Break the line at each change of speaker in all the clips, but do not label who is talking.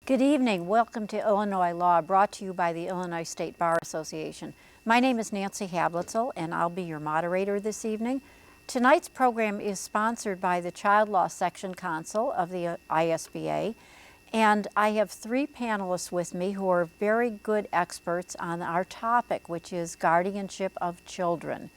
Good evening. Welcome to Illinois Law, brought to you by the Illinois State Bar Association. My name is Nancy Hablitzel, and I'll be your moderator this evening. Tonight's program is sponsored by the Child Law Section Council of the ISBA, and I have three panelists with me who are very good experts on our topic, which is guardianship of children.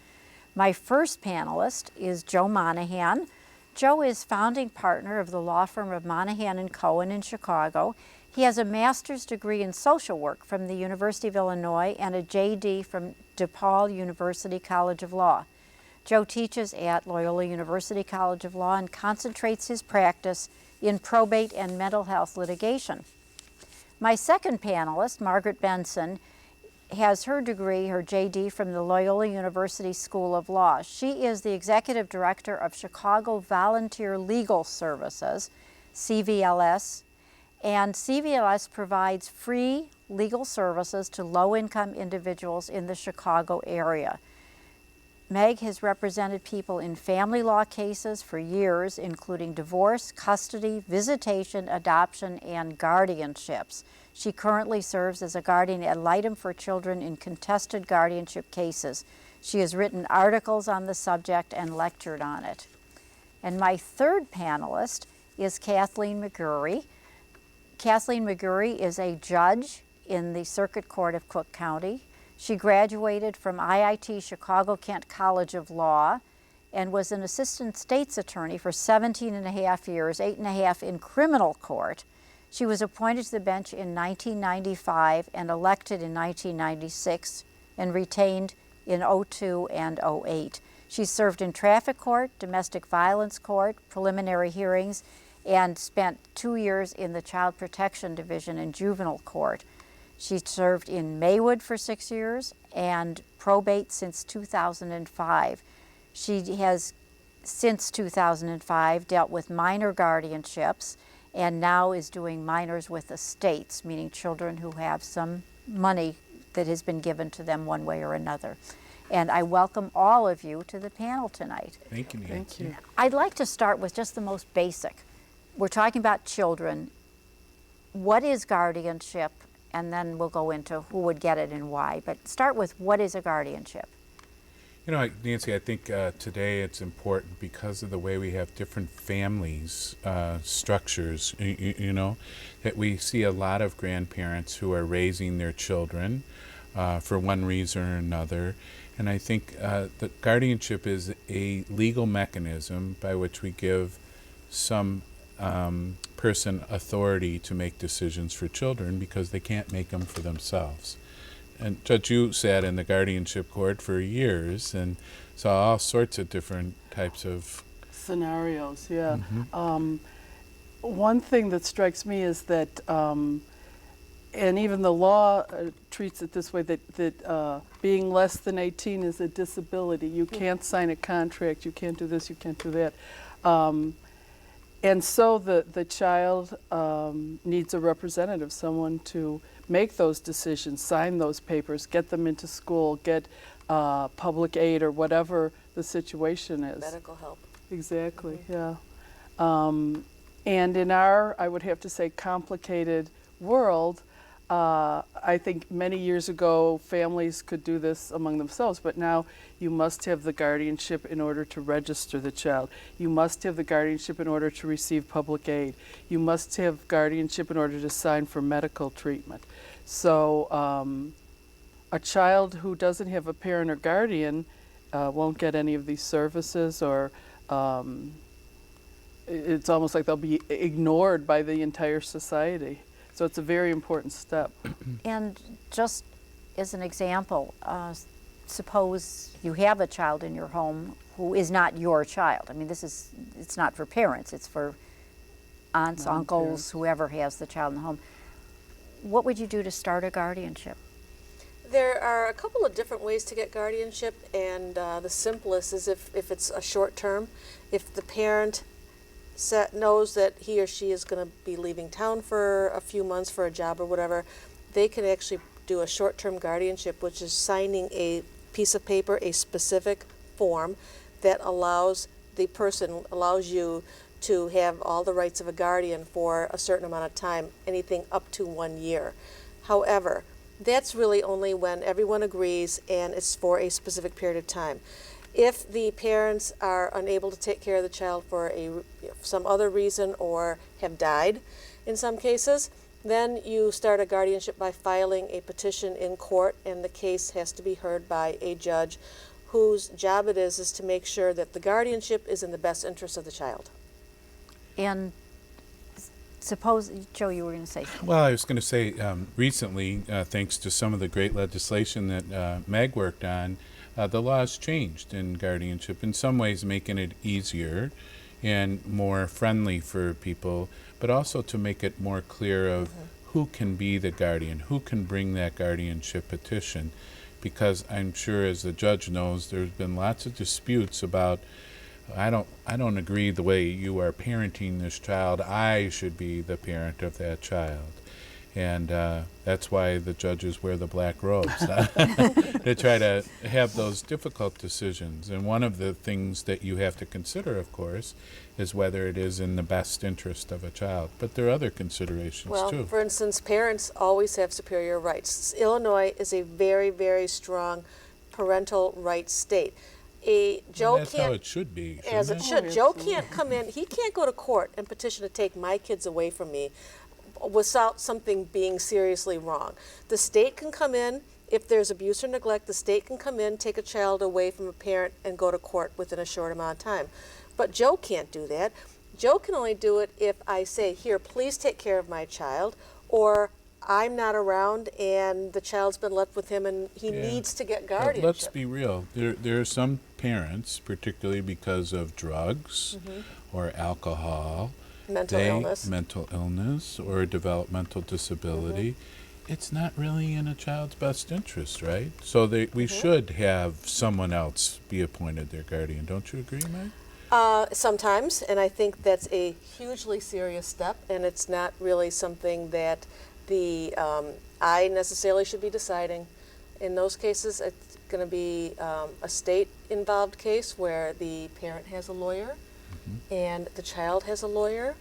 My first panelist is Joe Monahan. Joe is founding partner of the law firm of Monahan & Cohen in Chicago. He has a master's degree in social work from the University of Illinois and a JD from DePaul University College of Law. Joe teaches at Loyola University College of Law and concentrates his practice in probate and mental health litigation. My second panelist, Margaret Benson, has her degree, her JD, from the Loyola University School of Law. She is the executive director of Chicago Volunteer Legal Services, CVLS, and CVLS provides free legal services to low-income individuals in the Chicago area. Meg has represented people in family law cases for years, including divorce, custody, visitation, adoption, and guardianships. She currently serves as a guardian ad litem for children in contested guardianship cases. She has written articles on the subject and lectured on it. And my third panelist is Kathleen McGurry. Kathleen McGurry is a judge in the Circuit Court of Cook County. She graduated from IIT Chicago-Kent College of Law and was an assistant state's attorney for 17 and a half years, 8.5 in criminal court. She was appointed to the bench in 1995 and elected in 1996 and retained in 02 and 08. She served in traffic court, domestic violence court, preliminary hearings, and spent 2 years in the Child Protection Division in juvenile court. She served in Maywood for 6 years and probate since 2005. She has, since 2005, dealt with minor guardianships and now is doing minors with estates, meaning children who have some money that has been given to them one way or another. And I welcome all of you to the panel tonight.
Thank you, Nancy.
Thank you.
I'd like to start with just the most basic. We're talking about children. What is guardianship? And then we'll go into who would get it and why. But start with, what is a guardianship?
You know, Nancy, I think today it's important because of the way we have different families, structures, you know, that we see a lot of grandparents who are raising their children for one reason or another. And I think that guardianship is a legal mechanism by which we give some person authority to make decisions for children because they can't make them for themselves. And Judge, you sat in the guardianship court for years and saw all sorts of different types of
scenarios. Yeah. One thing that strikes me is that, and even the law treats it this way, that being less than 18 is a disability. You can't sign a contract. You can't do this. You can't do that. And so the child needs a representative, someone to make those decisions, sign those papers, get them into school, get public aid or whatever the situation is.
Medical help.
Exactly, yeah. And in our, I would have to say, complicated world, I think many years ago families could do this among themselves, but now you must have the guardianship in order to register the child. You must have the guardianship in order to receive public aid. You must have guardianship in order to sign for medical treatment. So a child who doesn't have a parent or guardian won't get any of these services, or it's almost like they'll be ignored by the entire society. So it's a very important step.
And just as an example, suppose you have a child in your home who is not your child. I mean, it's not for parents, it's for aunts, uncles, whoever has the child in the home. What would you do to start a guardianship?
There are a couple of different ways to get guardianship, and the simplest is if it's a short term. If the parent knows that he or she is going to be leaving town for a few months for a job or whatever, they can actually do a short-term guardianship, which is signing a piece of paper, a specific form that allows the person, allows you to have all the rights of a guardian for a certain amount of time, anything up to 1 year. However, that's really only when everyone agrees and it's for a specific period of time. If the parents are unable to take care of the child for some other reason or have died in some cases, then you start a guardianship by filing a petition in court, and the case has to be heard by a judge whose job it is to make sure that the guardianship is in the best interest of the child.
And suppose, Joe, you were going to say something.
Well, I was going to say recently, thanks to some of the great legislation that Meg worked on, the laws changed in guardianship, in some ways making it easier and more friendly for people, but also to make it more clear of who can be the guardian, who can bring that guardianship petition. Because I'm sure, as the judge knows, there's been lots of disputes about, I don't agree the way you are parenting this child. I should be the parent of that child. And that's why the judges wear the black robes, to try to have those difficult decisions. And one of the things that you have to consider, of course, is whether it is in the best interest of a child. But there are other considerations,
Well,
too.
for instance, parents always have superior rights. Illinois is a very, very strong parental rights state. Joe
That's
can't,
how it should be,
as
shouldn't
it
it?
should.
Oh,
Joe
absolutely.
can't come in. He can't go to court and petition to take my kids away from me without something being seriously wrong. The state can come in. If there's abuse or neglect, the state can come in, take a child away from a parent, and go to court within a short amount of time. But Joe can't do that. Joe can only do it if I say, here, please take care of my child, or I'm not around and the child's been left with him and he
Yeah.
needs to get
But
guardianship.
let's be real. There are some parents, particularly because of drugs or alcohol,
Mental illness.
mental illness or developmental disability. It's not really in a child's best interest, right? So we should have someone else be appointed their guardian. Don't you agree, Meg?
Sometimes, and I think that's a hugely serious step, and it's not really something that I necessarily should be deciding. In those cases, it's going to be a state-involved case where the parent has a lawyer and the child has a lawyer,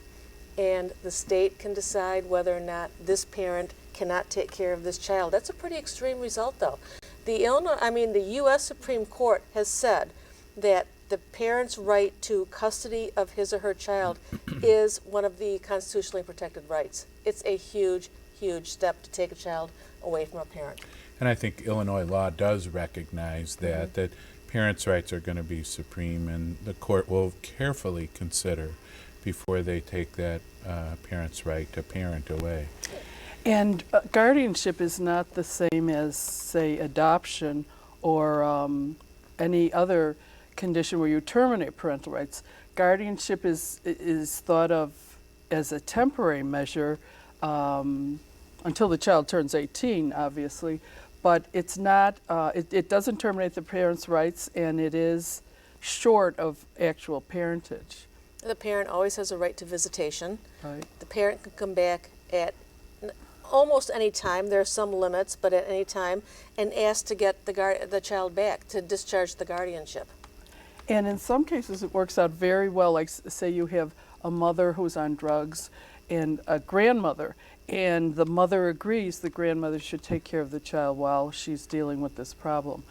and the state can decide whether or not this parent cannot take care of this child. That's a pretty extreme result, though. The U.S. Supreme Court has said that the parent's right to custody of his or her child is one of the constitutionally protected rights. It's a huge, huge step to take a child away from a parent.
And I think Illinois law does recognize that parents' rights are going to be supreme, and the court will carefully consider before they take that parent's right to parent away.
And guardianship is not the same as, say, adoption or any other condition where you terminate parental rights. Guardianship is thought of as a temporary measure until the child turns 18, obviously, but it's not. It doesn't terminate the parent's rights, and it is short of actual parentage.
The parent always has a right to visitation.
Right.
The parent can come back at almost any time. There are some limits, but at any time, and ask to get the child back, to discharge the guardianship.
And in some cases, it works out very well. Like, say you have a mother who's on drugs and a grandmother, and the mother agrees the grandmother should take care of the child while she's dealing with this problem.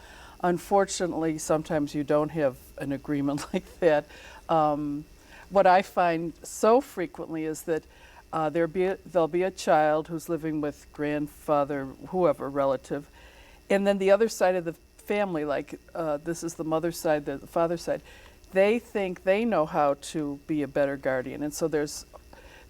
Unfortunately, sometimes you don't have an agreement like that. What I find so frequently is that there'll be a child who's living with grandfather, whoever, relative, and then the other side of the family, like this is the mother's side, the father's side, they think they know how to be a better guardian. And so there's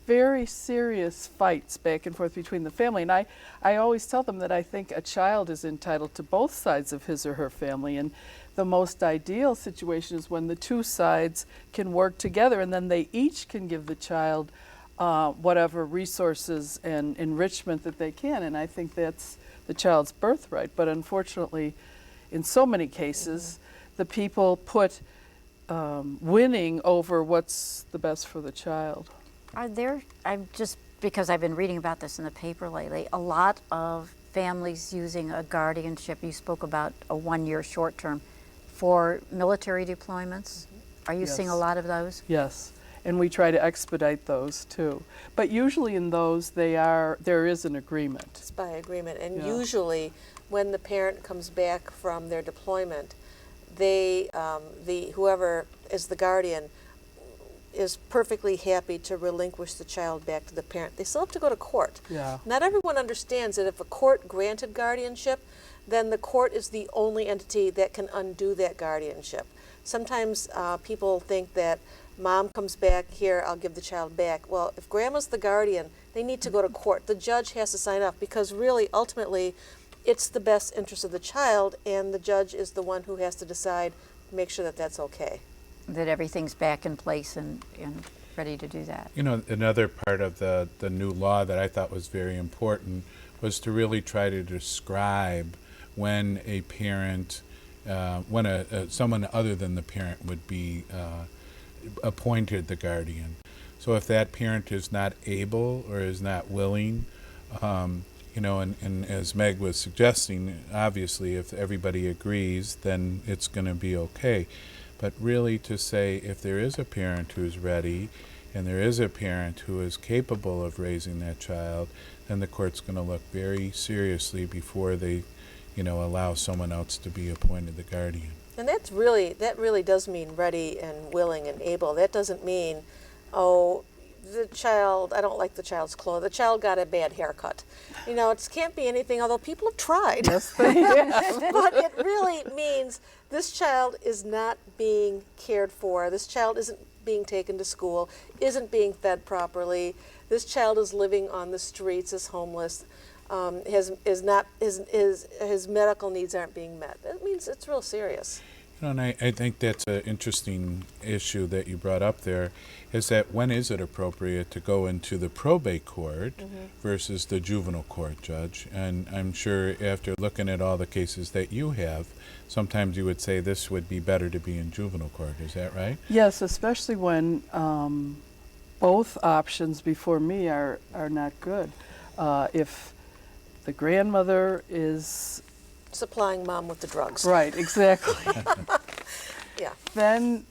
very serious fights back and forth between the family. And I always tell them that I think a child is entitled to both sides of his or her family. And the most ideal situation is when the two sides can work together and then they each can give the child whatever resources and enrichment that they can. And I think that's the child's birthright. But unfortunately, in so many cases, the people put winning over what's the best for the child.
Because I've been reading about this in the paper lately, a lot of families using a guardianship, you spoke about a 1-year short term, for military deployments. Are you seeing a
Yes.
lot of those?
Yes. and we try to expedite those too. But usually in those, there is an agreement.
It's by agreement, and
Yeah.
usually when the parent comes back from their deployment, they, whoever is the guardian, is perfectly happy to relinquish the child back to the parent. They still have to go to court.
Yeah.
Not everyone understands that if a court granted guardianship, then the court is the only entity that can undo that guardianship. Sometimes people think that mom comes back, here, I'll give the child back. Well, if grandma's the guardian, they need to go to court. The judge has to sign off because really, ultimately, it's the best interest of the child, and the judge is the one who has to decide, make sure that that's okay.
That everything's back in place and ready to do that.
You know, another part of the new law that I thought was very important was to really try to describe when a parent, when someone other than the parent would be appointed the guardian. So if that parent is not able or is not willing, you know, and as Meg was suggesting, obviously if everybody agrees, then it's going to be okay. But really to say if there is a parent who's ready and there is a parent who is capable of raising that child, then the court's going to look very seriously before they, you know, allow someone else to be appointed the guardian.
And that really does mean ready and willing and able. That doesn't mean, oh, the child, I don't like the child's clothes. The child got a bad haircut. You know, it can't be anything, although people have tried.
Yes, they have.
But it really means this child is not being cared for. This child isn't being taken to school, isn't being fed properly. This child is living on the streets, is homeless. His medical needs aren't being met. That means it's real serious.
You know, and I think that's an interesting issue that you brought up there, is that when is it appropriate to go into the probate court versus the juvenile court, Judge? And I'm sure after looking at all the cases that you have, sometimes you would say this would be better to be in juvenile court. Is that right?
Yes, especially when both options before me are not good. If the grandmother is
Supplying mom with the drugs.
right, exactly.
Yeah.
Then,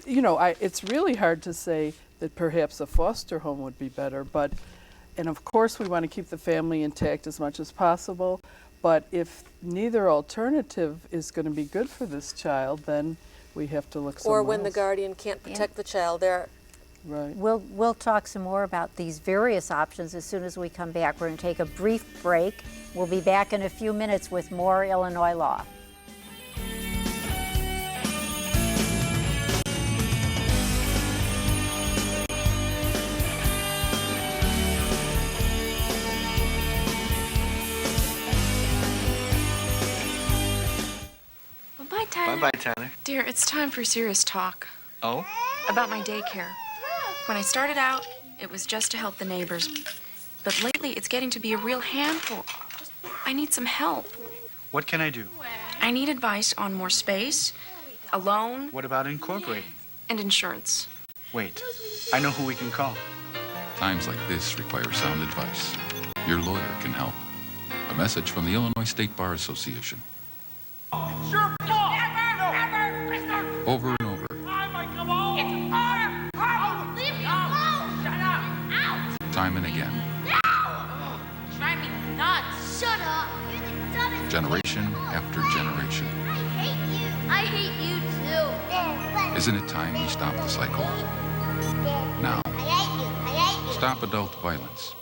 you know, it's really hard to say that perhaps a foster home would be better, and of course we want to keep the family intact as much as possible, but if neither alternative is going to be good for this child, then we have to look somewhere
Or when the
else.
guardian can't protect the child, there.
Right.
We'll talk some more about these various options as soon as we come back. We're going to take a brief break. We'll be back in a few minutes with more Illinois law.
Bye-bye, Tyler.
Bye-bye, Tyler.
Dear, it's time for serious talk
Oh?
about my daycare. When I started out, it was just to help the neighbors. But lately, it's getting to be a real handful. I need some help.
What can I do?
I need advice on more space, a loan,
What about incorporating?
and insurance.
Wait, I know who we can call.
Times like this require sound advice. Your lawyer can help. A message from the Illinois State Bar Association.
It's your fault! Never! Mister!
Over and over,
I might come home! It's our problem! Leave me alone! Shut up! Out!
time and again,
No! Drive me nuts! Shut up! You're the dumbest
generation after generation.
I hate you! I hate you too!
Isn't it time we stop the cycle? Now,
I hate you! I hate you!
stop adult violence.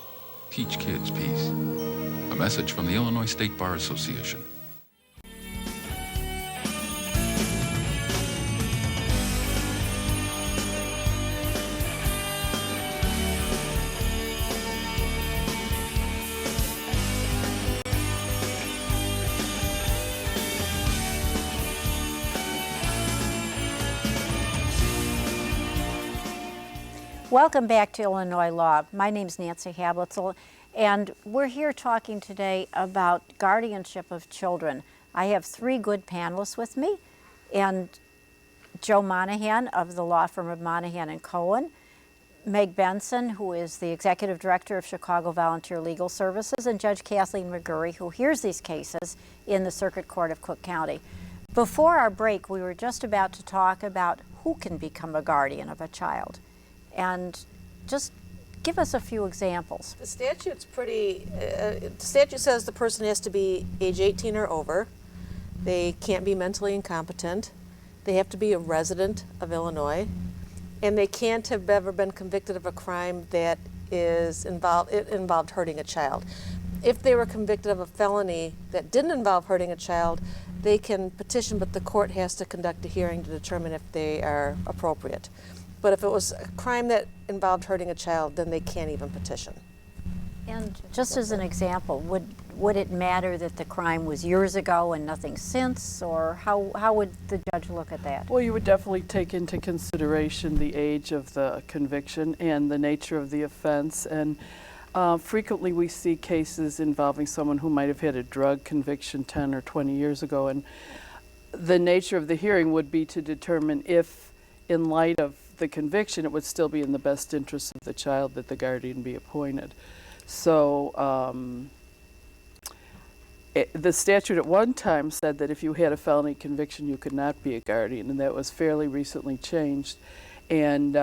Teach kids peace. A message from the Illinois State Bar Association.
Welcome back to Illinois Law. My name is Nancy Hablitzel, and we're here talking today about guardianship of children. I have three good panelists with me, and Joe Monahan of the law firm of Monahan and Cohen, Meg Benson, who is the executive director of Chicago Volunteer Legal Services, and Judge Kathleen McGurry, who hears these cases in the Circuit Court of Cook County. Before our break, we were just about to talk about who can become a guardian of a child. And just give us a few examples.
The statute's pretty, the statute says the person has to be age 18 or over. They can't be mentally incompetent. They have to be a resident of Illinois. And they can't have ever been convicted of a crime that involved hurting a child. If they were convicted of a felony that didn't involve hurting a child, they can petition, but the court has to conduct a hearing to determine if they are appropriate. But if it was a crime that involved hurting a child, then they can't even petition.
And just as an example, would it matter that the crime was years ago and nothing since, or how would the judge look at that?
Well, you would definitely take into consideration the age of the conviction and the nature of the offense. And frequently we see cases involving someone who might have had a drug conviction 10 or 20 years ago. And the nature of the hearing would be to determine if, in light of the conviction, it would still be in the best interest of the child that the guardian be appointed. So the statute at one time said that if you had a felony conviction, you could not be a guardian, and that was fairly recently changed. And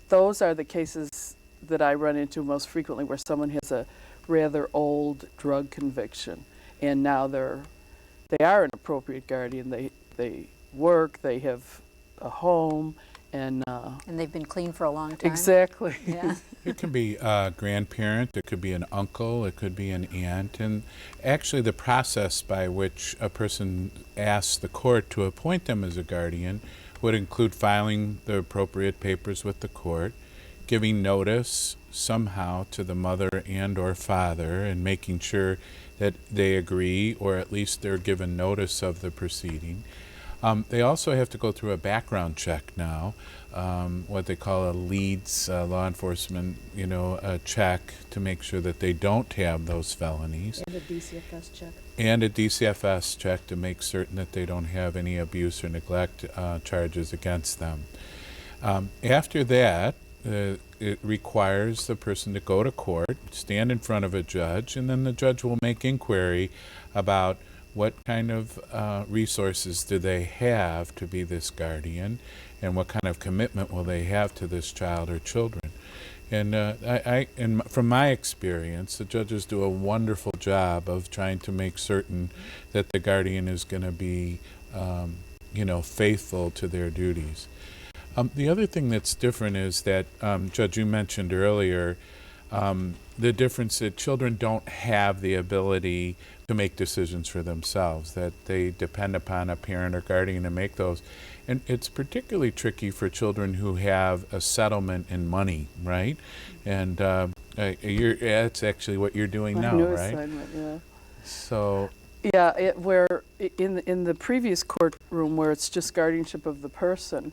those are the cases that I run into most frequently, where someone has a rather old drug conviction, and now they are an appropriate guardian. They work, they have a home, and
they've been clean for a long time.
Exactly.
Yeah.
It can be a grandparent, it could be an uncle, it could be an aunt, and actually the process by which a person asks the court to appoint them as a guardian would include filing the appropriate papers with the court, giving notice somehow to the mother and or father, and making sure that they agree, or at least they're given notice of the proceeding. They also have to go through a background check now, what they call a leads law enforcement, a check to make sure that they don't have those felonies.
And a DCFS check.
And a DCFS check to make certain that they don't have any abuse or neglect charges against them. After that, it requires the person to go to court, stand in front of a judge, and then the judge will make inquiry about what kind of resources do they have to be this guardian, and what kind of commitment will they have to this child or children. And from my experience, the judges do a wonderful job of trying to make certain that the guardian is going to be, faithful to their duties. The other thing that's different is that, Judge, you mentioned earlier, the difference that children don't have the ability to make decisions for themselves, that they depend upon a parent or guardian to make those. And it's particularly tricky for children who have a settlement in money, right? And that's actually what you're doing now, right?
Assignment, yeah.
So.
Yeah, where in the previous courtroom where it's just guardianship of the person,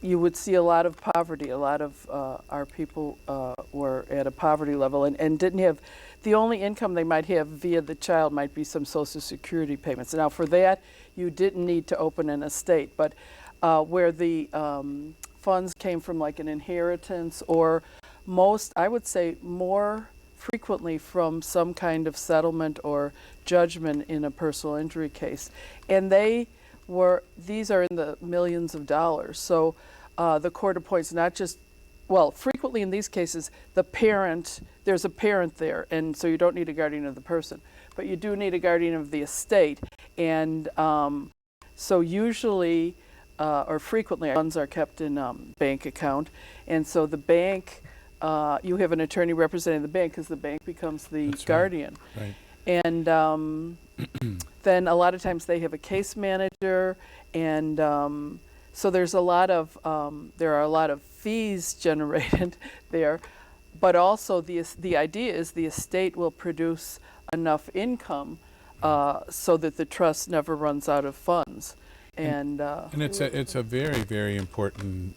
you would see a lot of poverty. A lot of our people were at a poverty level and didn't have, the only income they might have via the child might be some Social Security payments. Now for that, you didn't need to open an estate, but where the funds came from, like an inheritance, or I would say more frequently from some kind of settlement or judgment in a personal injury case. And these are in the millions of dollars. So the court appoints not just, frequently in these cases, there's a parent there, and so you don't need a guardian of the person, but you do need a guardian of the estate. And so usually, or frequently, funds are kept in bank account, and so the bank, you have an attorney representing the bank because the bank becomes the
That's
guardian.
Right.
And then a lot of times they have a case manager, and so there are a lot of fees generated there, but also the idea is the estate will produce enough income so that the trust never runs out of funds. And
it's a very, very important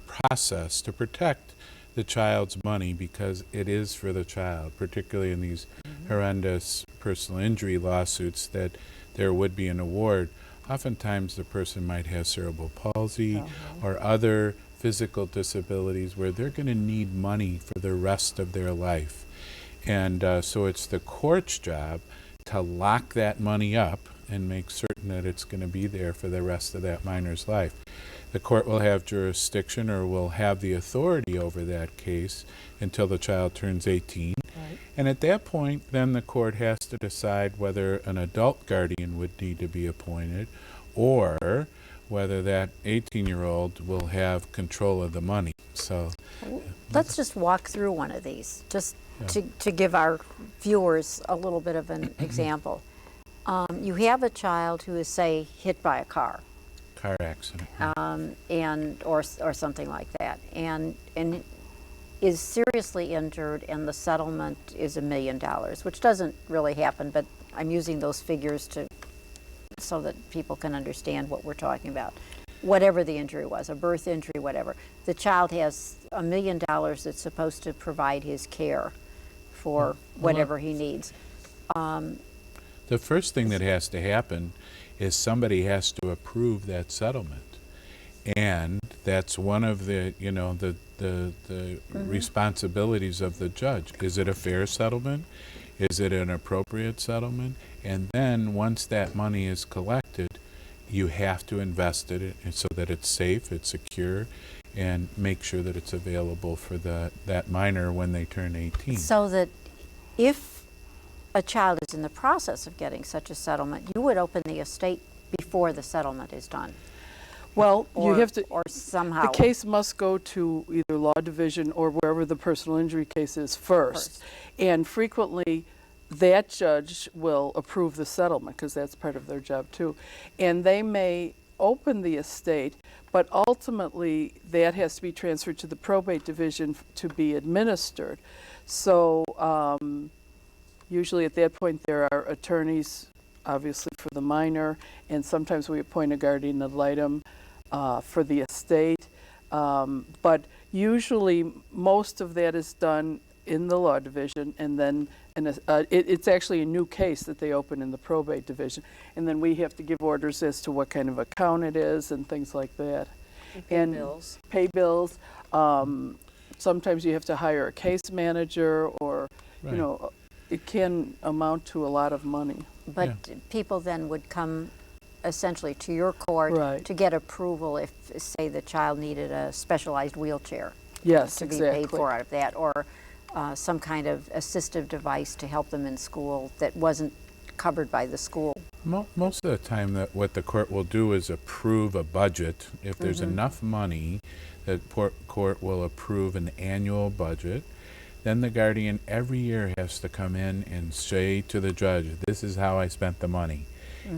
process to protect the child's money, because it is for the child, particularly in these horrendous personal injury lawsuits, that there would be an award. Oftentimes the person might have cerebral palsy or other physical disabilities where they're going to need money for the rest of their life. And so it's the court's job to lock that money up and make certain that it's going to be there for the rest of that minor's life. The court will have jurisdiction or will have the authority over that case until the child turns 18.
Right.
And at that point, then the court has to decide whether an adult guardian would need to be appointed or whether that 18-year-old will have control of the money. So
Let's just walk through one of these, just to give our viewers a little bit of an example. You have a child who is, say, hit by a car,
car accident.
and or something like that, and is seriously injured, and the settlement is $1 million, which doesn't really happen, but I'm using those figures so that people can understand what we're talking about. Whatever the injury was, a birth injury, whatever, the child has $1 million that's supposed to provide his care for whatever he needs.
The first thing that has to happen is somebody has to approve that settlement. And that's one of the, the responsibilities of the judge. Is it a fair settlement? Is it an appropriate settlement? And then once that money is collected, you have to invest it so that it's safe, it's secure, and make sure that it's available for that minor when they turn 18.
So that if a child is in the process of getting such a settlement, you would open the estate before the settlement is done.
Well,
Or,
you have to,
or somehow.
the case must go to either law division or wherever the personal injury case is first. And frequently, that judge will approve the settlement because that's part of their job too. And they may open the estate, but ultimately that has to be transferred to the probate division to be administered. So usually at that point there are attorneys, obviously for the minor, and sometimes we appoint a guardian ad litem for the estate. But usually most of that is done in the law division, and then it's actually a new case that they open in the probate division, and then we have to give orders as to what kind of account it is and things like that.
And bills.
Pay bills. Sometimes you have to hire a case manager, or
Right.
it can amount to a lot of money.
But people then would come essentially to your court
Right.
to get approval if, say, the child needed a specialized wheelchair
Yes,
to
exactly.
be paid for out of that, or some kind of assistive device to help them in school that wasn't covered by the school.
Most of the time, what the court will do is approve a budget. If there's enough money, the court will approve an annual budget. Then the guardian every year has to come in and say to the judge, this is how I spent the money,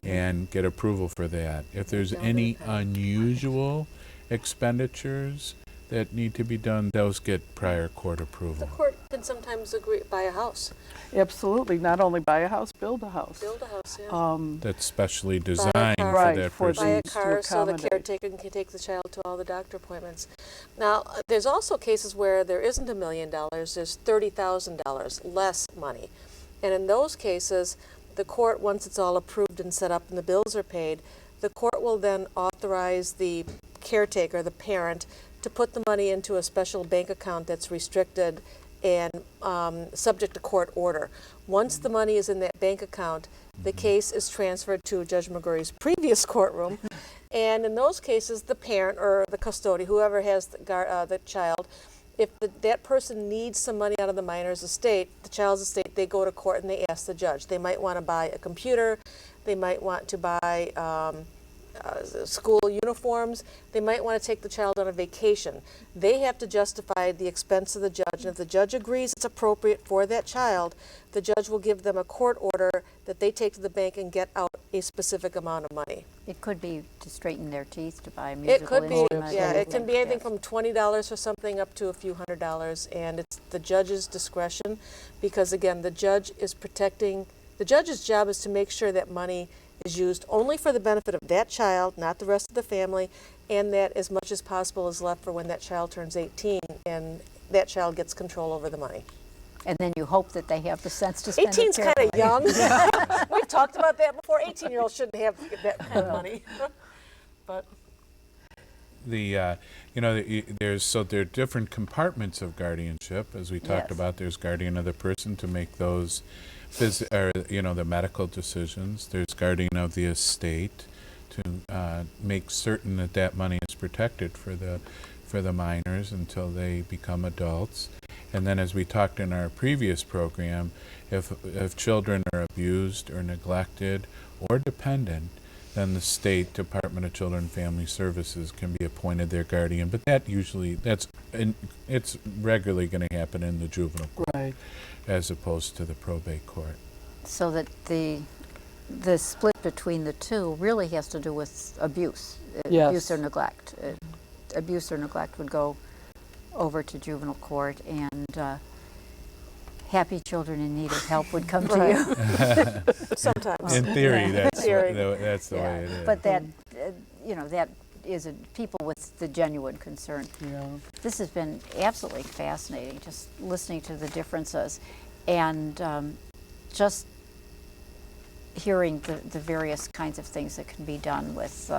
and get approval for that. If there's any unusual expenditures that need to be done, those get prior court
The
approval.
court can sometimes agree, buy a house,
Absolutely. Not only buy a house, build a house.
build a house, yeah.
That's specially
car.
designed for
Right,
that
for
person.
Buy a
needs to
car so the
accommodate.
caretaker can take the child to all the doctor appointments. Now, there's also cases where there isn't $1 million, there's $30,000 less money. And in those cases, the court, once it's all approved and set up and the bills are paid, the court will then authorize the caretaker, the parent, to put the money into a special bank account that's restricted and subject to court order. Once the money is in that bank account, the case is transferred to Judge McGurry's previous courtroom, and in those cases, the parent or the custodian, whoever has the child, if that person needs some money out of the minor's estate, the child's estate, they go to court and they ask the judge. They might want to buy a computer, they might want to buy school uniforms, they might want to take the child on a vacation. They have to justify the expense of the judge, and if the judge agrees it's appropriate for that child, the judge will give them a court order that they take to the bank and get out a specific amount of money.
It could be to straighten their teeth, to buy a
It
musical
could be,
instrument.
yeah, it can be anything
Yes.
from $20 for something up to a few $100s, and it's the judge's discretion, because again, the judge is protecting, the judge's job is to make sure that money is used only for the benefit of that child, not the rest of the family, and that as much as possible is left for when that child turns 18 and that child gets control over the money.
And then you hope that they have the sense to spend it
18's kind of
carefully.
young. We've talked about that before. 18-year-olds shouldn't have that kind of money. But
There are different compartments of guardianship, as we talked
Yes.
about. There's guardian of the person to make those the medical decisions. There's guardian of the estate to make certain that that money is protected for the minors until they become adults. And then, as we talked in our previous program, if children are abused or neglected or dependent, then the State Department of Children and Family Services can be appointed their guardian. But it's regularly going to happen in the juvenile court,
Right.
as opposed to the probate court.
So that the split between the two really has to do with abuse,
Yes.
abuse or neglect. Abuse or neglect would go over to juvenile court, and happy children in need of help would come to you.
Sometimes.
In theory, that's
Theory.
that's the way it is.
But that, that is people with the genuine concern.
Yeah.
This has been absolutely fascinating, just listening to the differences, and just hearing the various kinds of things that can be done with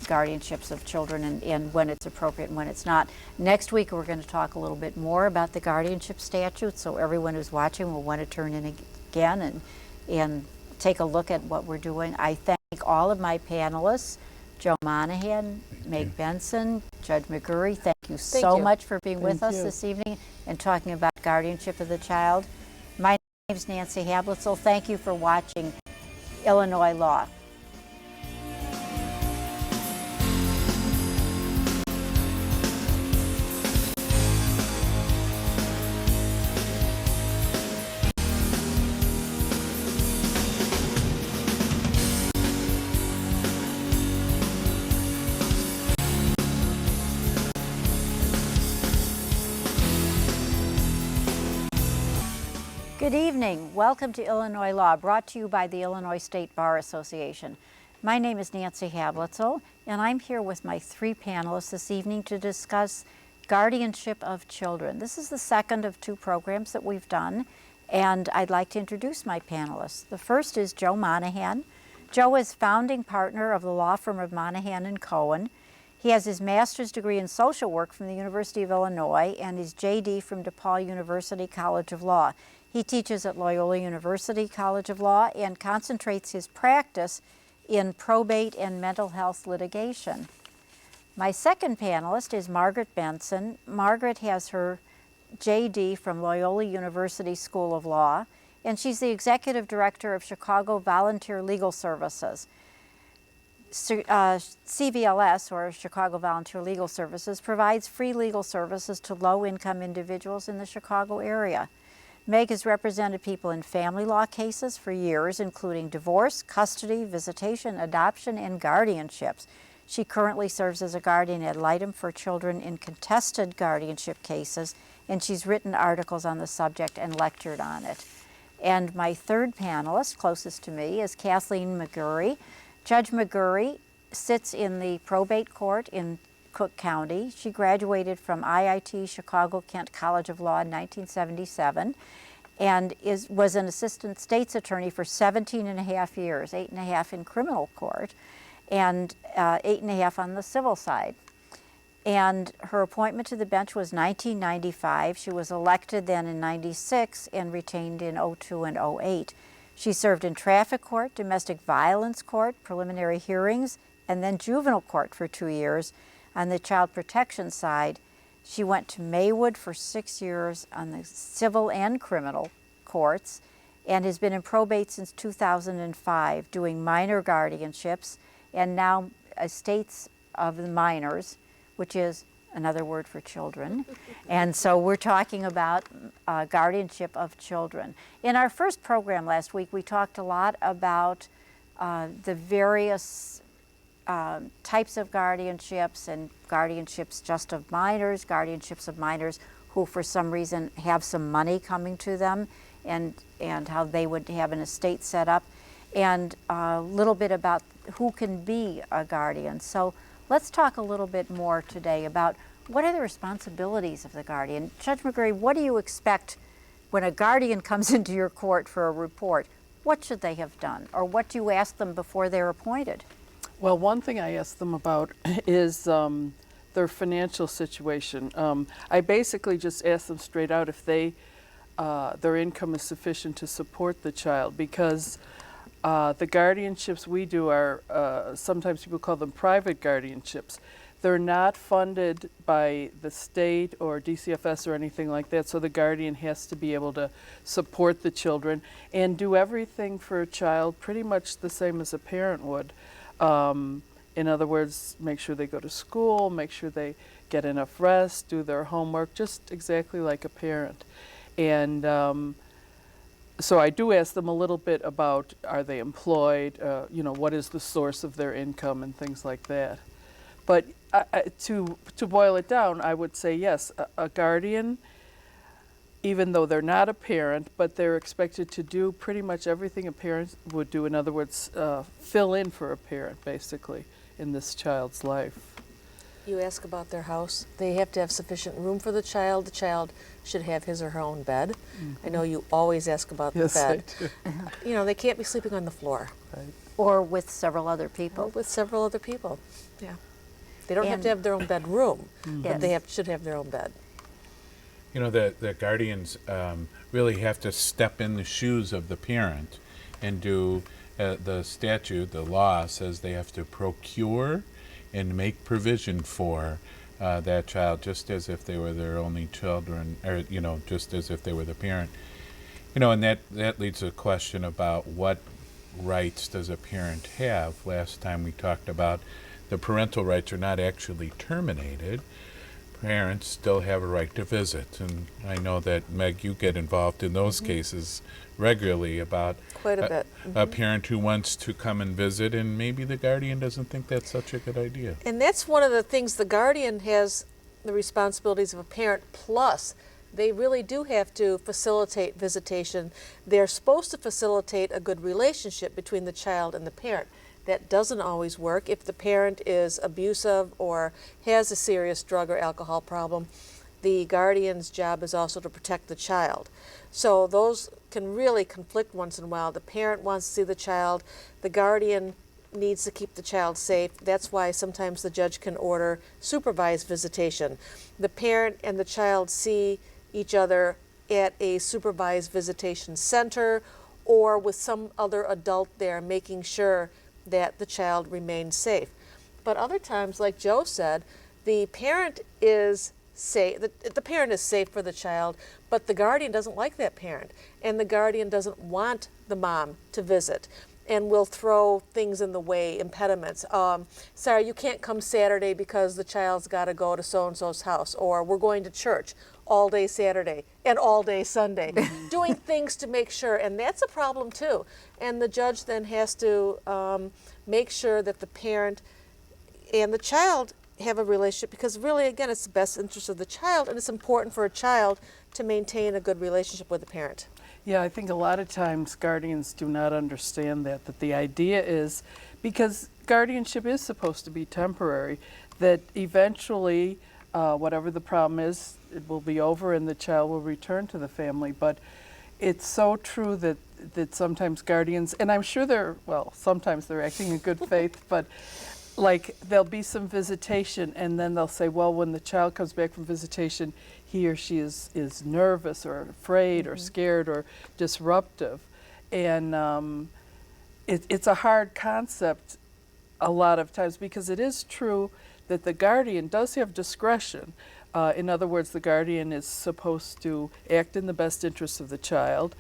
guardianships of children, and when it's appropriate and when it's not. Next week we're going to talk a little bit more about the guardianship statute, so everyone who's watching will want to turn in again and take a look at what we're doing. I thank all of my panelists, Joe Monahan, Meg Benson, Judge McGurry. Thank you so much for being with us this evening and talking about guardianship of the child. My name is Nancy Hablitzel. Thank you for watching Illinois Law. Good evening. Welcome to Illinois Law, brought to you by the Illinois State Bar Association. My name is Nancy Hablitzel, and I'm here with my three panelists this evening to discuss guardianship of children. This is the second of two programs that we've done, and I'd like to introduce my panelists. The first is Joe Monahan. Joe is founding partner of the law firm of Monahan and Cohen. He has his master's degree in social work from the University of Illinois and his JD from DePaul University College of Law. He teaches at Loyola University College of Law and concentrates his practice in probate and mental health litigation. My second panelist is Margaret Benson. Margaret has her JD from Loyola University School of Law, and she's the executive director of Chicago Volunteer Legal Services. CVLS, or Chicago Volunteer Legal Services, provides free legal services to low-income individuals in the Chicago area. Meg has represented people in family law cases for years, including divorce, custody, visitation, adoption, and guardianships. She currently serves as a guardian ad litem for children in contested guardianship cases, and she's written articles on the subject and lectured on it. And my third panelist, closest to me, is Kathleen McGurry. Judge McGurry sits in the probate court in Cook County. She graduated from IIT Chicago-Kent College of Law in 1977 and was an assistant state's attorney for 17 and a half years, 8.5 in criminal court and 8.5 on the civil side. And her appointment to the bench was 1995. She was elected then in 96 and retained in 02 and 08. She served in traffic court, domestic violence court, preliminary hearings, and then juvenile court for 2 years. On the child protection side, she went to Maywood for 6 years on the civil and criminal courts and has been in probate since 2005, doing minor guardianships and now estates of the minors, which is another word for children. And so we're talking about guardianship of children. In our first program last week, we talked a lot about the various types of guardianships and guardianships just of minors, guardianships of minors who for some reason have some money coming to them, and how they would have an estate set up, and a little bit about who can be a guardian. So let's talk a little bit more today about what are the responsibilities of the guardian. Judge McGurry, what do you expect when a guardian comes into your court for a report? What should they have done, or what do you ask them before they're appointed?
Well, one thing I ask them about is their financial situation. I basically just ask them straight out if their income is sufficient to support the child, because The guardianships we do are, sometimes people call them private guardianships. They're not funded by the state or DCFS or anything like that, so the guardian has to be able to support the children and do everything for a child pretty much the same as a parent would. In other words, make sure they go to school, make sure they get enough rest, do their homework, just exactly like a parent. And so I do ask them a little bit about, are they employed, what is the source of their income and things like that. But to boil it down, I would say yes, a guardian, even though they're not a parent, but they're expected to do pretty much everything a parent would do. In other words, fill in for a parent, basically, in this child's life.
You ask about their house. They have to have sufficient room for the child. The child should have his or her own bed. I know you always ask about the bed.
I do.
They can't be sleeping on the floor.
Right.
Or with several other people.
Or with several other people. Yeah. They don't have to have their own bedroom, but they should have their own bed.
The guardians really have to step in the shoes of the parent and do the statute, the law says they have to procure and make provision for that child, just as if they were their only children, or just as if they were the parent. And that leads to a question about what rights does a parent have. Last time we talked about the parental rights are not actually terminated. Parents still have a right to visit, and I know that, Meg, you get involved in those cases regularly about
Quite a bit.
A parent who wants to come and visit, and maybe the guardian doesn't think that's such a good idea.
And that's one of the things, the guardian has the responsibilities of a parent, plus they really do have to facilitate visitation. They're supposed to facilitate a good relationship between the child and the parent. That doesn't always work. If the parent is abusive or has a serious drug or alcohol problem, the guardian's job is also to protect the child. So those can really conflict once in a while. The parent wants to see the child. The guardian needs to keep the child safe. That's why sometimes the judge can order supervised visitation. The parent and the child see each other at a supervised visitation center or with some other adult there, making sure that the child remains safe. But other times, like Joe said, the parent is safe. The parent is safe for the child, but the guardian doesn't like that parent, and the guardian doesn't want the mom to visit, and will throw things in the way, impediments. Sorry, you can't come Saturday because the child's got to go to so-and-so's house, or we're going to church all day Saturday and all day Sunday, doing things to make sure, and that's a problem too. And the judge then has to make sure that the parent and the child have a relationship, because really, again, it's the best interest of the child, and it's important for a child to maintain a good relationship with the parent.
Yeah, I think a lot of times guardians do not understand that the idea is, because guardianship is supposed to be temporary, that eventually, whatever the problem is, it will be over and the child will return to the family. But it's so true that sometimes guardians, and I'm sure sometimes they're acting in good faith, but like there'll be some visitation and then they'll say, well, when the child comes back from visitation, he or she is nervous or afraid or scared or disruptive. And it's a hard concept a lot of times, because it is true that the guardian does have discretion. In other words, the guardian is supposed to act in the best interest of the child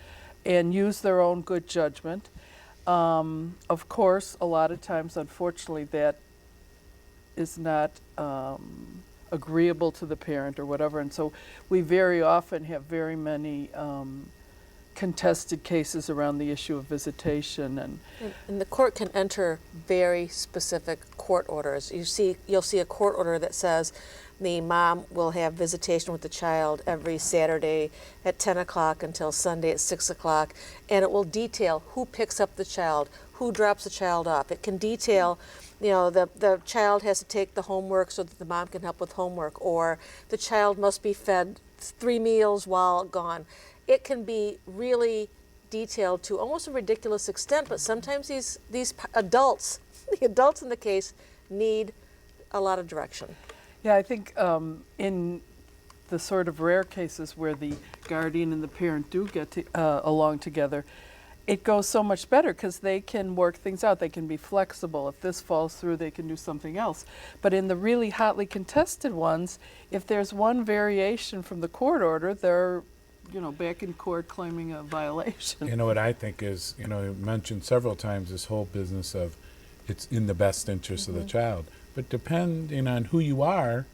and use their own good judgment. Of course, a lot of times, unfortunately, that is not agreeable to the parent or whatever, and so we very often have very many contested cases around the issue of visitation.
And the court can enter very specific court orders. You'll see a court order that says the mom will have visitation with the child every Saturday at 10 o'clock until Sunday at 6 o'clock, and it will detail who picks up the child, who drops the child off. It can detail, the child has to take the homework so that the mom can help with homework, or the child must be fed 3 meals while gone. It can be really detailed to almost a ridiculous extent, but sometimes these adults, the adults in the case, need a lot of direction.
Yeah, I think in the sort of rare cases where the guardian and the parent do get along together, it goes so much better because they can work things out. They can be flexible. If this falls through, they can do something else. But in the really hotly contested ones, if there's one variation from the court order, they're, back in court claiming a violation.
You know what I think is, you mentioned several times this whole business of it's in the best interest of the child. But depending on who you are,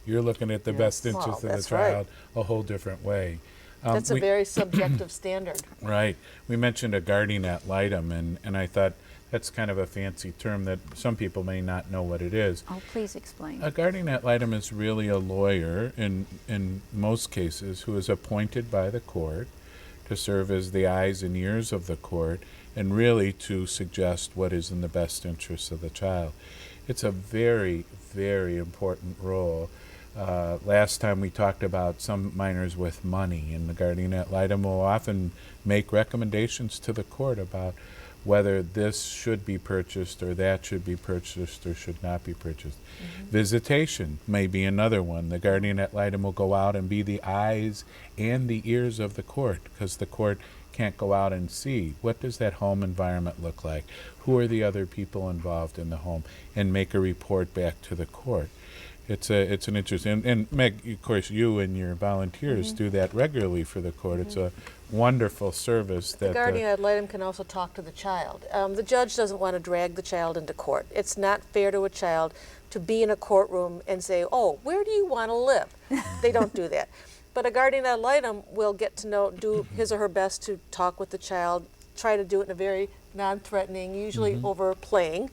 you're looking at the best interest of the
that's right.
child a whole different way.
That's a very subjective standard.
Right. We mentioned a guardian ad litem, and I thought that's kind of a fancy term that some people may not know what it is.
Oh, please explain.
A guardian ad litem is really a lawyer, in most cases, who is appointed by the court to serve as the eyes and ears of the court and really to suggest what is in the best interest of the child. It's a very, very important role. Last time we talked about some minors with money, and the guardian ad litem will often make recommendations to the court about whether this should be purchased or that should be purchased or should not be purchased. Visitation may be another one. The guardian ad litem will go out and be the eyes and the ears of the court, because the court can't go out and see what does that home environment look like, who are the other people involved in the home, and make a report back to the court. It's an interesting, and Meg, of course, you and your volunteers do that regularly for the court. It's a wonderful service.
The guardian ad litem can also talk to the child. The judge doesn't want to drag the child into court. It's not fair to a child to be in a courtroom and say, "Oh, where do you want to live?" They don't do that. But a guardian ad litem will get to do his or her best to talk with the child, try to do it in a very non-threatening, usually overplaying.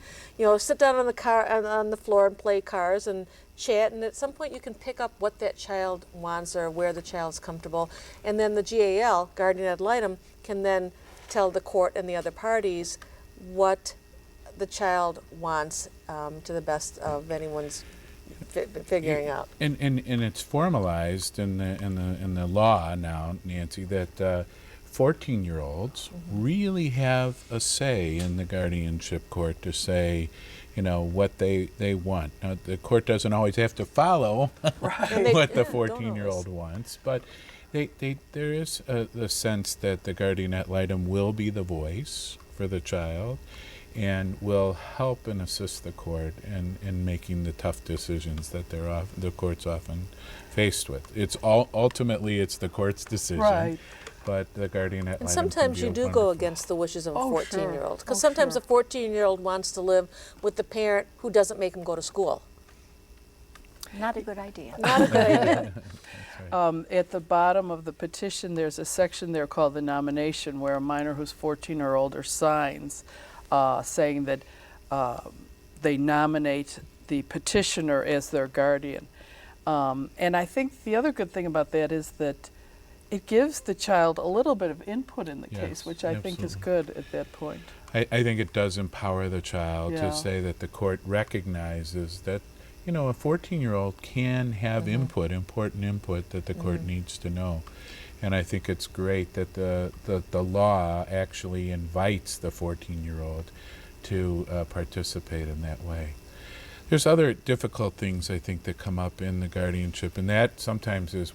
Sit down on the floor and play cards and chat, and at some point you can pick up what that child wants or where the child's comfortable, and then the GAL, guardian ad litem, can then tell the court and the other parties what the child wants to the best of anyone's figuring out.
And it's formalized in the law now, Nancy, that 14-year-olds really have a say in the guardianship court to say, what they want. Now, the court doesn't always have to follow what the 14-year-old wants, but there is the sense that the guardian ad litem will be the voice for the child and will help and assist the court in making the tough decisions that the court's often faced with. Ultimately it's the court's decision.
Right.
But the guardian ad litem.
And sometimes you do go against the wishes of a 14-year-old. Because sometimes a 14-year-old wants to live with the parent who doesn't make him go to school.
Not a good idea.
Not a good idea.
At the bottom of the petition, there's a section there called the nomination, where a minor who's 14 or older signs saying that they nominate the petitioner as their guardian. And I think the other good thing about that is that it gives the child a little bit of input in the case, which I think is good at that point.
I think it does empower the child to say that the court recognizes that, a 14-year-old can have important input that the court needs to know. And I think it's great that the law actually invites the 14-year-old to participate in that way. There's other difficult things, I think, that come up in the guardianship, and that sometimes is,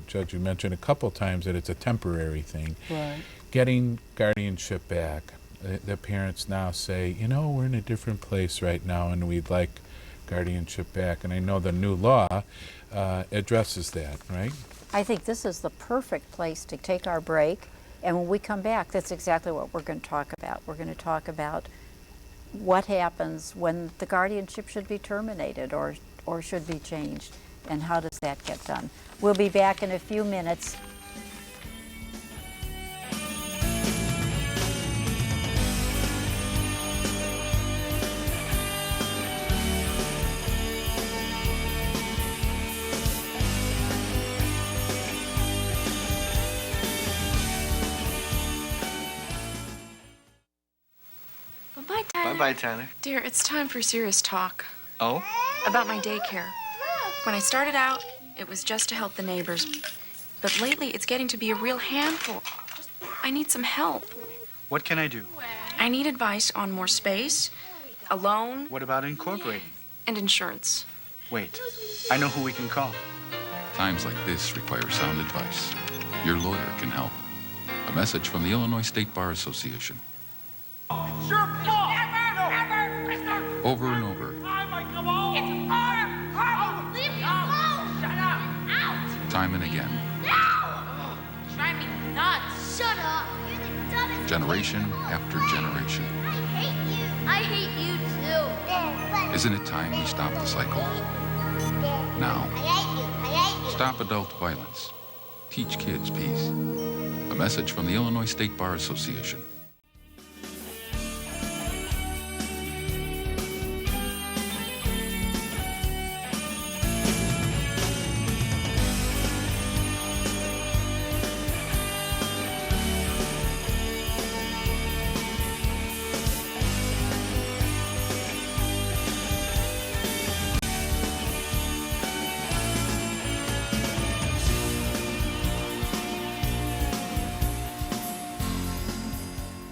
Judge, you mentioned a couple times that it's a temporary thing.
Right.
Getting guardianship back. The parents now say, we're in a different place right now, and we'd like guardianship back. And I know the new law addresses that, right?
I think this is the perfect place to take our break, and when we come back, that's exactly what we're going to talk about. We're going to talk about what happens when the guardianship should be terminated or should be changed, and how does that get done. We'll be back in a few minutes.
Bye, Tyler.
Bye-bye, Tyler.
Dear, it's time for serious talk
Oh?
about my daycare. When I started out, it was just to help the neighbors. But lately, it's getting to be a real handful. I need some help.
What can I do?
I need advice on more space, a loan,
What about incorporating?
and insurance.
Wait, I know who we can call.
Times like this require sound advice. Your lawyer can help. A A message from the Illinois State Bar Association.
It's your fault. Never, Mister.
Over and over.
Come on. It's our problem. Leave me alone. Shut up. Out.
Time and again.
No. Drive me nuts. Shut up. You're the dumbest.
Generation after generation.
I hate you. I hate you too.
Isn't it time we stop the cycle? Now.
I hate you. I hate you.
Stop adult violence. Teach kids peace. A message from the Illinois State Bar Association.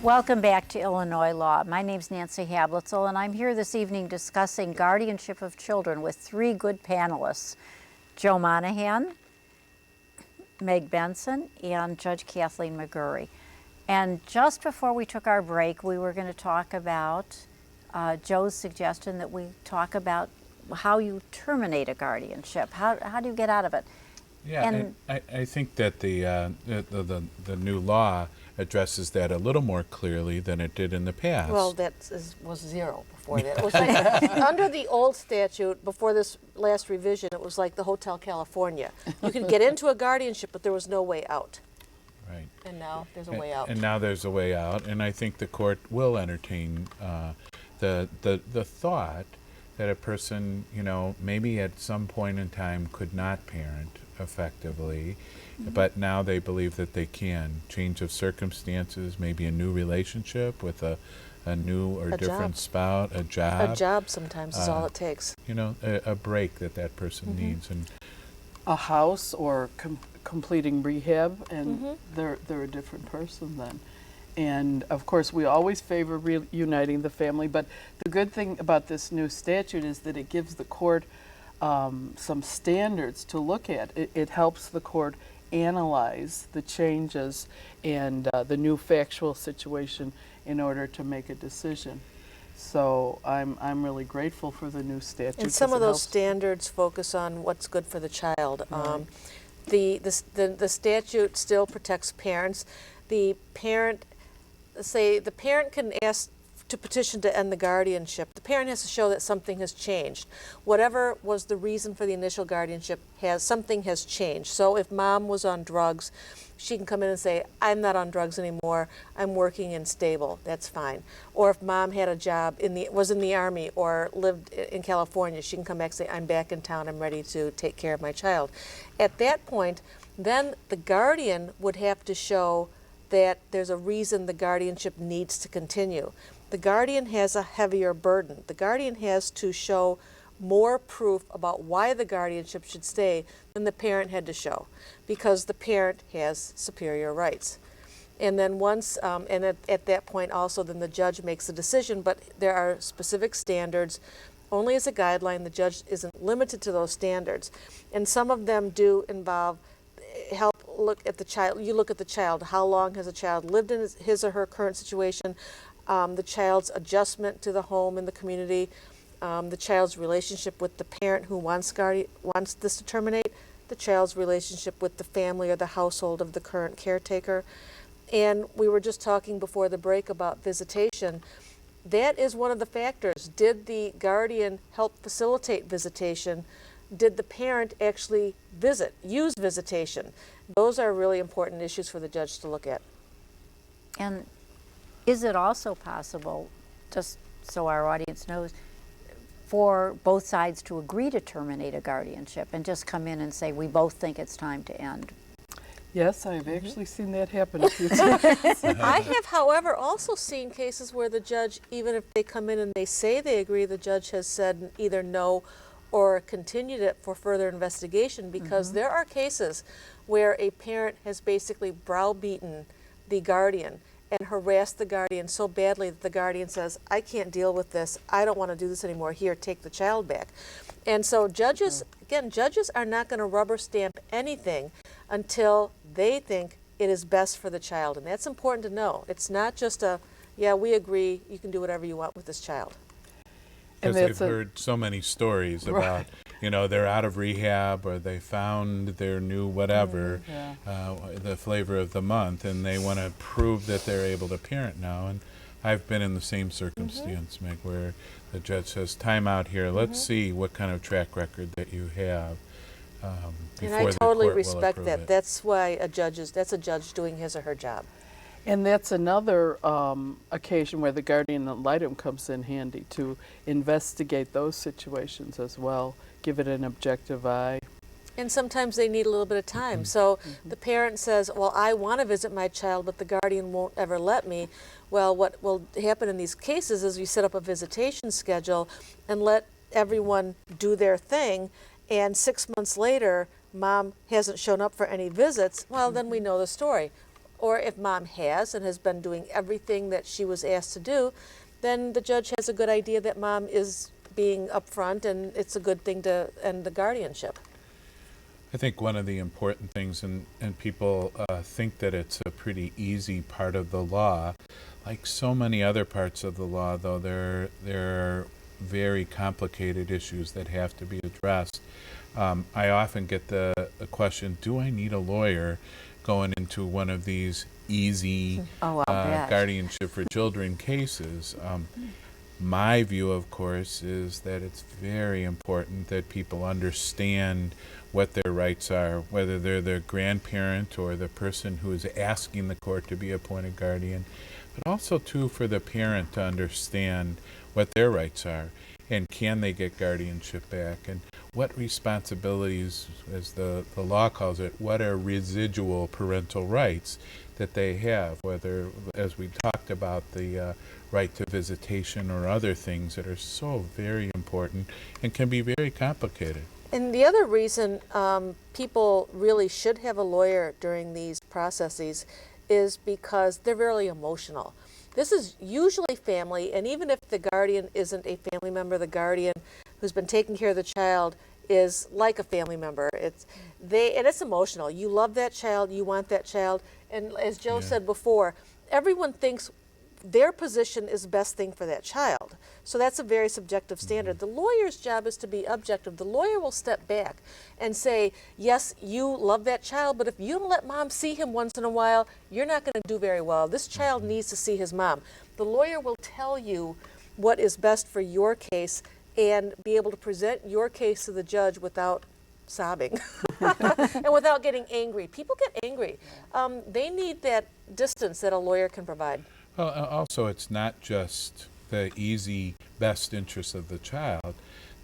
Welcome back to Illinois Law. My name's Nancy Hablitzel, and I'm here this evening discussing guardianship of children with three good panelists, Joe Monahan, Meg Benson, and Judge Kathleen McGurry. And just before we took our break, we were going to talk about Joe's suggestion that we talk about how you terminate a guardianship. How do you get out of it?
Yeah, and I think that the new law addresses that a little more clearly than it did in the past.
Well, was zero before that. It was like, under the old statute, before this last revision, it was like the Hotel California. You could get into a guardianship, but there was no way out.
Right.
And now there's a way out.
And now there's a way out, and I think the court will entertain the thought that a person, maybe at some point in time could not parent effectively, but now they believe that they can. Change of circumstances, maybe a new relationship with a new or different spouse, a job.
A job sometimes is all it takes.
A break that person needs. And
A house or completing rehab, and they're a different person then. And of course, we always favor reuniting the family, but the good thing about this new statute is that it gives the court some standards to look at. It helps the court analyze the changes and the new factual situation in order to make a decision. So I'm really grateful for the new statute.
And some of those standards focus on what's good for the child.
Right.
The statute still protects parents. The parent can ask to petition to end the guardianship. The parent has to show that something has changed. Whatever was the reason for the initial guardianship, something has changed. So if mom was on drugs, she can come in and say, I'm not on drugs anymore, I'm working and stable, that's fine. Or if mom had a job, was in the Army or lived in California, she can come back and say, I'm back in town, I'm ready to take care of my child. At that point, then the guardian would have to show that there's a reason the guardianship needs to continue. The guardian has a heavier burden. The guardian has to show more proof about why the guardianship should stay than the parent had to show, because the parent has superior rights. And then at that point also, then the judge makes a decision, but there are specific standards. Only as a guideline, the judge isn't limited to those standards. And some of them do involve look at the child. You look at the child. How long has a child lived in his or her current situation? The child's adjustment to the home and the community, the child's relationship with the parent who wants this to terminate, the child's relationship with the family or the household of the current caretaker. And we were just talking before the break about visitation. That is one of the factors. Did the guardian help facilitate visitation? Did the parent actually use visitation? Those are really important issues for the judge to look at.
And is it also possible, just so our audience knows, for both sides to agree to terminate a guardianship and just come in and say, we both think it's time to end?
Yes, I've actually seen that happen a few times.
I have, however, also seen cases where the judge, even if they come in and they say they agree, the judge has said either no or continued it for further investigation, because there are cases where a parent has basically browbeaten the guardian and harassed the guardian so badly that the guardian says, I can't deal with this, I don't want to do this anymore, here, take the child back. And so judges, again, judges are not going to rubber stamp anything until they think it is best for the child. And that's important to know. It's not just a, yeah, we agree, you can do whatever you want with this child.
And
Because they've
that's a-
heard so many stories about, they're out of rehab or they found their new whatever, the flavor of the month, and they want to prove that they're able to parent now. And I've been in the same circumstance, Meg, where the judge says, time out here, let's see what kind of track record that you have
And
before
I
the
totally
court will
respect
approve
that.
it.
That's why that's a judge doing his or her job.
And that's another occasion where the guardian ad litem comes in handy to investigate those situations as well, give it an objective eye.
And sometimes they need a little bit of time. So the parent says, well, I want to visit my child, but the guardian won't ever let me. Well, what will happen in these cases is we set up a visitation schedule and let everyone do their thing. And 6 months later, mom hasn't shown up for any visits. Well, then we know the story. Or if mom has and has been doing everything that she was asked to do, then the judge has a good idea that mom is being upfront and it's a good thing to end the guardianship.
I think one of the important things, and people think that it's a pretty easy part of the law, like so many other parts of the law, though, there are very complicated issues that have to be addressed. I often get the question, do I need a lawyer going into one of these easy
Oh, I'll bet.
guardianship for children cases? My view, of course, is that it's very important that people understand what their rights are, whether they're their grandparent or the person who is asking the court to be appointed guardian, but also, too, for the parent to understand what their rights are and can they get guardianship back, and what responsibilities, as the law calls it, what are residual parental rights that they have, whether, as we talked about, the right to visitation or other things that are so very important and can be very complicated.
And the other reason people really should have a lawyer during these processes is because they're very emotional. This is usually family, and even if the guardian isn't a family member, the guardian who's been taking care of the child is like a family member. And it's emotional. You love that child, you want that child, and as Joe said before, everyone thinks their position is the best thing for that child. So that's a very subjective standard. The lawyer's job is to be objective. The lawyer will step back and say, yes, you love that child, but if you don't let mom see him once in a while, you're not going to do very well. This child needs to see his mom. The lawyer will tell you what is best for your case and be able to present your case to the judge without sobbing and without getting angry. People get angry. They need that distance that a lawyer can provide.
Well, also, it's not just the easy best interest of the child.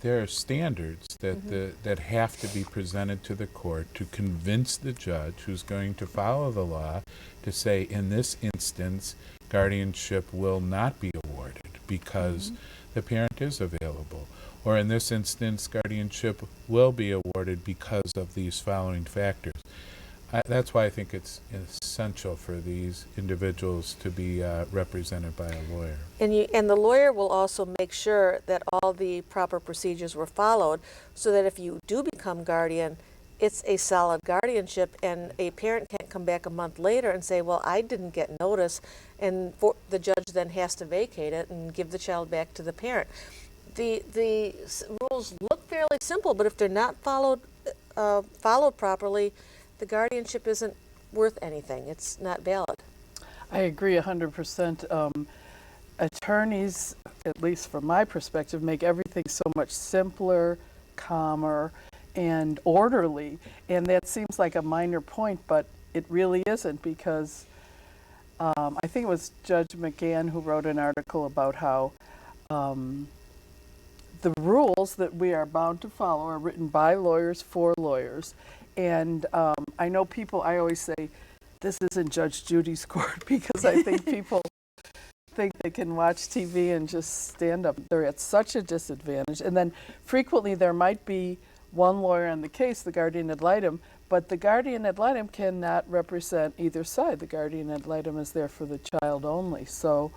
There are standards that that have to be presented to the court to convince the judge who's going to follow the law to say, in this instance, guardianship will not be awarded because the parent is available. Or in this instance, guardianship will be awarded because of these following factors. That's why I think it's essential for these individuals to be represented by a lawyer.
And the lawyer will also make sure that all the proper procedures were followed so that if you do become guardian, it's a solid guardianship and a parent can't come back a month later and say, well, I didn't get notice, and the judge then has to vacate it and give the child back to the parent. The rules look fairly simple, but if they're not followed properly, the guardianship isn't worth anything. It's not valid.
I agree 100%. Attorneys, at least from my perspective, make everything so much simpler, calmer, and orderly. And that seems like a minor point, but it really isn't, because I think it was Judge McGann who wrote an article about how the rules that we are bound to follow are written by lawyers for lawyers. And I know people, I always say, this isn't Judge Judy's court, because I think people think they can watch TV and just stand up. They're at such a disadvantage. And then frequently there might be one lawyer on the case, the guardian ad litem, but the guardian ad litem cannot represent either side. The guardian ad litem is there for the child only. So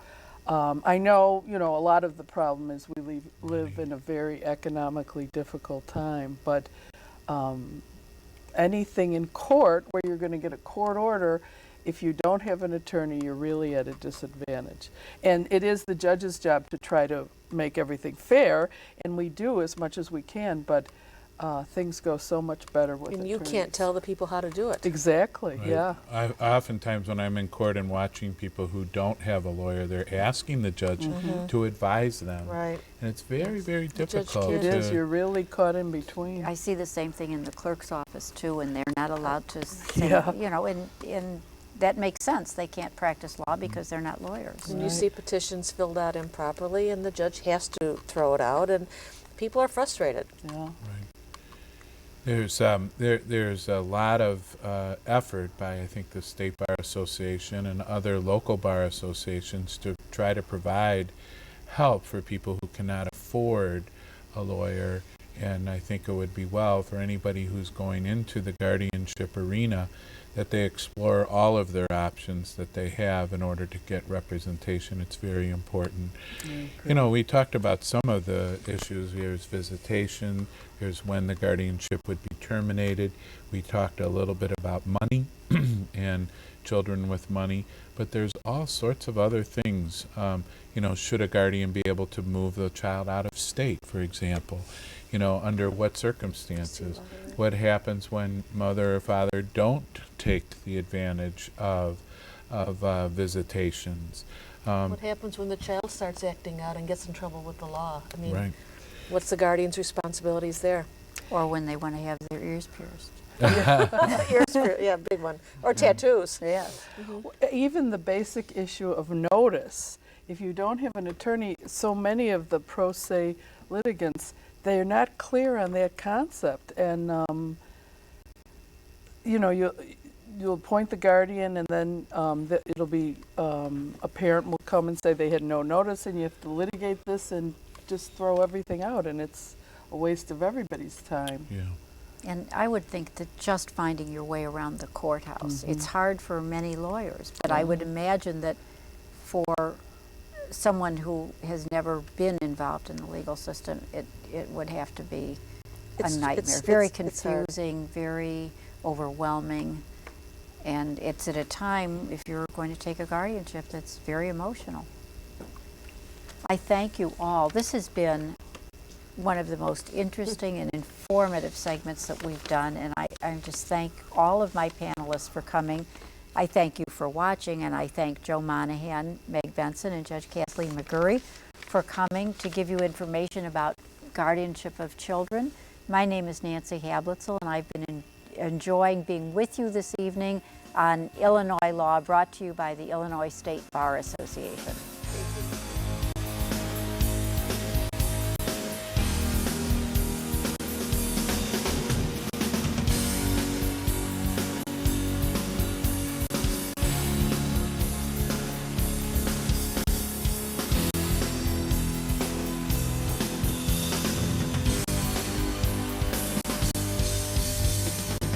I know, a lot of the problem is we live in a very economically difficult time, but anything in court where you're going to get a court order if you don't have an attorney, you're really at a disadvantage. And it is the judge's job to try to make everything fair, and we do as much as we can, but things go so much better with
And
attorneys.
you can't tell the people how to do it.
Exactly,
Right.
yeah.
Oftentimes when I'm in court and watching people who don't have a lawyer, they're asking the judge to advise them.
Right.
And it's very, very
judge
difficult.
It
can't.
is, you're really caught in between.
I see the same thing in the clerk's office too, and they're not allowed to say,
Yeah.
you know, and that makes sense. They can't practice law because they're not lawyers.
And you see petitions filled out improperly, and the judge has to throw it out, and people are frustrated.
Yeah.
There's a lot of effort by, I think, the State Bar Association and other local bar associations to try to provide help for people who cannot afford a lawyer. And I think it would be well for anybody who's going into the guardianship arena that they explore all of their options that they have in order to get representation. It's very important. You know, we talked about some of the issues. There's visitation, there's when the guardianship would be terminated. We talked a little bit about money and children with money, but there's all sorts of other things. You know, should a guardian be able to move the child out of state, for example? You know, under what circumstances? What happens when mother or father don't take the advantage of visitations?
What happens when the child starts acting out and gets in trouble with the law? I mean,
Right.
what's the guardian's responsibilities there?
Or when they want to have their ears pierced.
Yeah, big one. Or tattoos.
Yeah.
Even the basic issue of notice. If you don't have an attorney, so many of the pro se litigants, they're not clear on that concept. And, you know, you'll appoint the guardian, and then it'll be a parent will come and say they had no notice, and you have to litigate this and just throw everything out, and it's a waste of everybody's time.
Yeah.
And I would think that just finding your way around the courthouse, it's hard for many lawyers, but I would imagine that for someone who has never been involved in the legal system, it would have to be a nightmare. Very
it's hard.
confusing, very overwhelming, and it's at a time, if you're going to take a guardianship, that's very emotional. I thank you all. This has been one of the most interesting and informative segments that we've done, and I just thank all of my panelists for coming. I thank you for watching, and I thank Joe Monahan, Meg Benson, and Judge Kathleen McGurry for coming to give you information about guardianship of children. My name is Nancy Hablitzel, and I've been enjoying being with you this evening on Illinois Law, brought to you by the Illinois State Bar Association.